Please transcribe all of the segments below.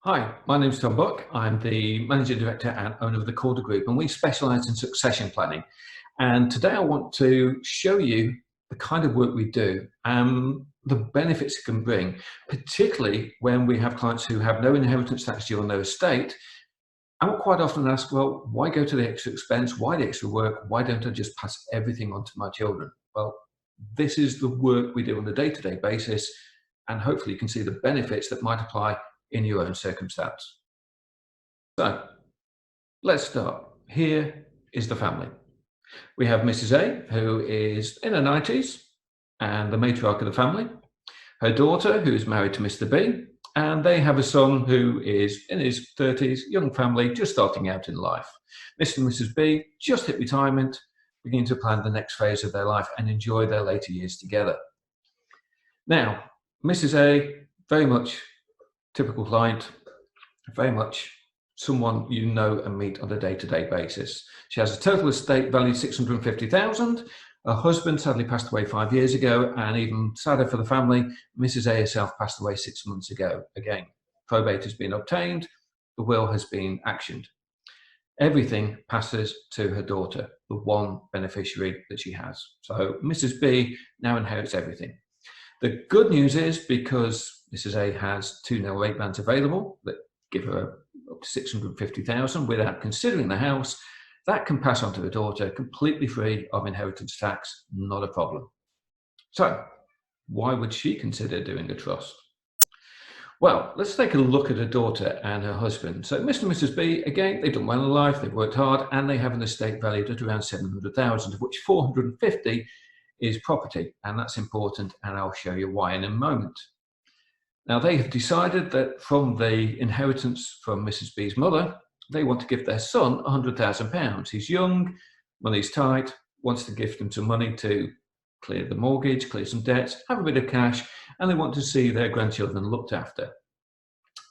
Hi, my name's Tom Buck. I'm the Managing Director and owner of the Calder Group, and we specialise in succession planning. And today I want to show you the kind of work we do and the benefits it can bring, particularly when we have clients who have no inheritance tax due on their estate. And we'll quite often ask, well, why go to the extra expense? Why the extra work? Why don't I just pass everything on to my children? Well, this is the work we do on a day-to-day basis, and hopefully you can see the benefits that might apply in your own circumstance. So let's start. Here is the family. We have Mrs. A, who is in her 90s and the matriarch of the family, her daughter, who is married to Mr. B, and they have a son who is in his 30s, young family, just starting out in life. Mr. and Mrs. B just hit retirement, beginning to plan the next phase of their life and enjoy their later years together. Now, Mrs. A, very much typical client, very much someone you know and meet on a day-to-day basis. She has a total estate valued $650,000. Her husband sadly passed away 5 years ago, and even sadder for the family, Mrs. A herself passed away 6 months ago. Again, probate has been obtained, the will has been actioned. Everything passes to her daughter, the one beneficiary that she has. So Mrs. B now inherits everything. The good news is, because Mrs. A has 2 no rate bands available that give her up to $650,000 without considering the house, that can pass on to her daughter completely free of inheritance tax, not a problem. So why would she consider doing a trust? Well, let's take a look at her daughter and her husband. So Mr. and Mrs. B, again, they've done well in life, they've worked hard, and they have an estate valued at around $700,000, of which $450,000 is property, and that's important, and I'll show you why in a moment. Now, they have decided that from the inheritance from Mrs. B's mother, they want to give their son £100,000. He's young, money's tight, wants to gift him some money to clear the mortgage, clear some debts, have a bit of cash, and they want to see their grandchildren looked after.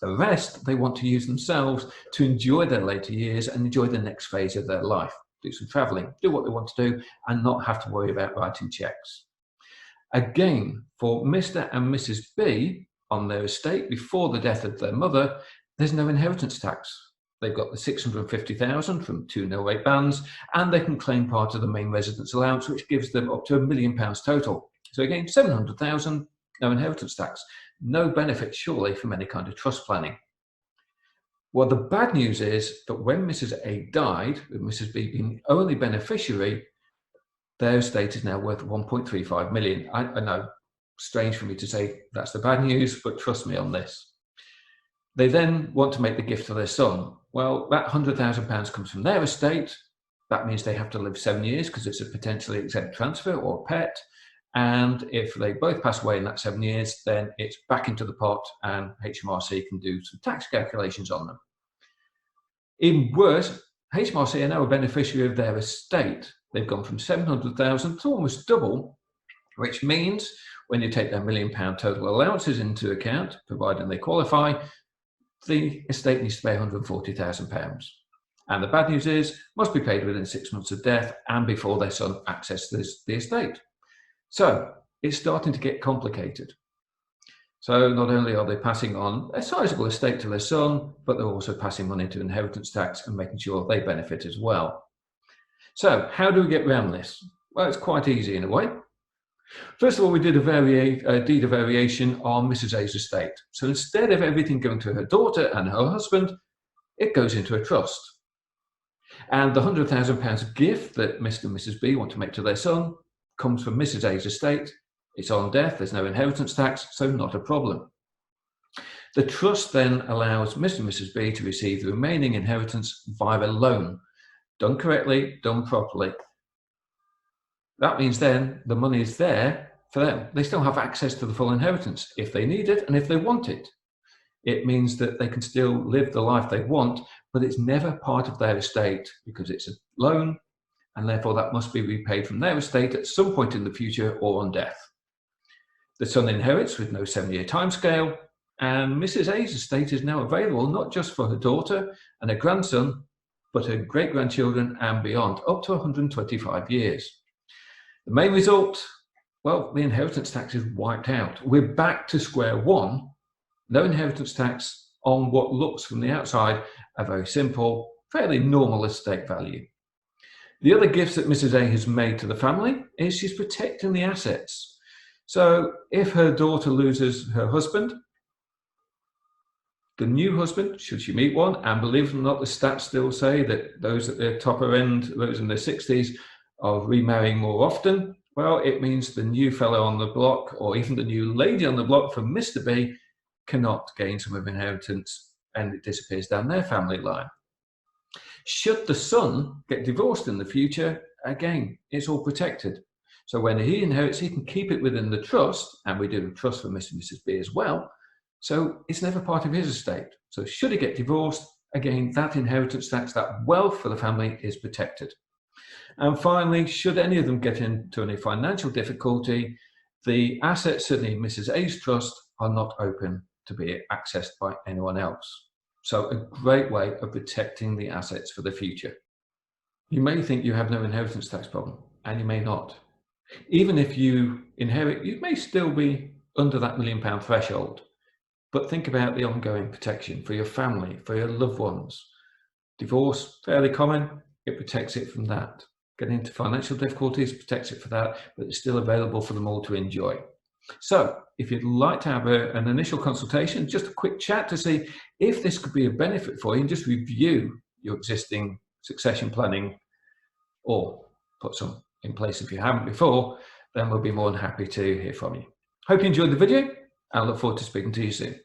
The rest, they want to use themselves to enjoy their later years and enjoy the next phase of their life. Do some traveling, do what they want to do, and not have to worry about writing checks. Again, for Mr. and Mrs. B, on their estate before the death of their mother, there's no inheritance tax. They've got the $650,000 from 2 no rate bands, and they can claim part of the main residence allowance, which gives them up to £1 million total. So again, $700,000, no inheritance tax. No benefit, surely, from any kind of trust planning. Well, the bad news is that when Mrs. A died, with Mrs. B being the only beneficiary, their estate is now worth $1.35 million. I know, strange for me to say that's the bad news, but trust me on this. They then want to make the gift to their son. Well, that £100,000 comes from their estate. That means they have to live 7 years because it's a potentially exempt transfer or a pet. And if they both pass away in that 7 years, then it's back into the pot and HMRC can do some tax calculations on them. Even worse, HMRC are now a beneficiary of their estate. They've gone from $700,000 to almost double, which means when you take their £1 million total allowances into account, providing they qualify, the estate needs to pay £140,000. And the bad news is, must be paid within 6 months of death and before their son accesses the estate. So it's starting to get complicated. So not only are they passing on a sizable estate to their son, but they're also passing money to inheritance tax and making sure they benefit as well. So how do we get around this? Well, it's quite easy in a way. First of all, we did a deed of variation on Mrs. A's estate. So instead of everything going to her daughter and her husband, it goes into a trust. And the £100,000 gift that Mr. and Mrs. B want to make to their son comes from Mrs. A's estate. It's on death, there's no inheritance tax, so not a problem. The trust then allows Mr. and Mrs. B to receive the remaining inheritance via a loan. Done correctly, done properly. That means then the money is there for them. They still have access to the full inheritance if they need it and if they want it. It means that they can still live the life they want, but it's never part of their estate because it's a loan, and therefore that must be repaid from their estate at some point in the future or on death. The son inherits with no 7-year timescale, and Mrs. A's estate is now available not just for her daughter and her grandson, but her great-grandchildren and beyond, up to 125 years. The main result, well, the inheritance tax is wiped out. We're back to square one. No inheritance tax on what looks from the outside a very simple, fairly normal estate value. The other gifts that Mrs. A has made to the family is she's protecting the assets. So if her daughter loses her husband, the new husband, should she meet one, and believe it or not, the stats still say that those at the topper end, those in their 60s, are remarrying more often. Well, it means the new fellow on the block, or even the new lady on the block from Mr. B, cannot gain some of inheritance, and it disappears down their family line. Should the son get divorced in the future, again, it's all protected. So when he inherits, he can keep it within the trust, and we do a trust for Mr. and Mrs. B as well. So it's never part of his estate. So should he get divorced, again, that inheritance tax, that wealth for the family is protected. And finally, should any of them get into any financial difficulty, the assets in Mrs. A's trust are not open to be accessed by anyone else. So a great way of protecting the assets for the future. You may think you have no inheritance tax problem, and you may not. Even if you inherit, you may still be under that £1 million threshold. But think about the ongoing protection for your family, for your loved ones. Divorce, fairly common, it protects it from that. Getting into financial difficulties protects it for that, but it's still available for them all to enjoy. So if you'd like to have an initial consultation, just a quick chat to see if this could be a benefit for you, and just review your existing succession planning or put some in place if you haven't before, then we'll be more than happy to hear from you. Hope you enjoyed the video, and I look forward to speaking to you soon.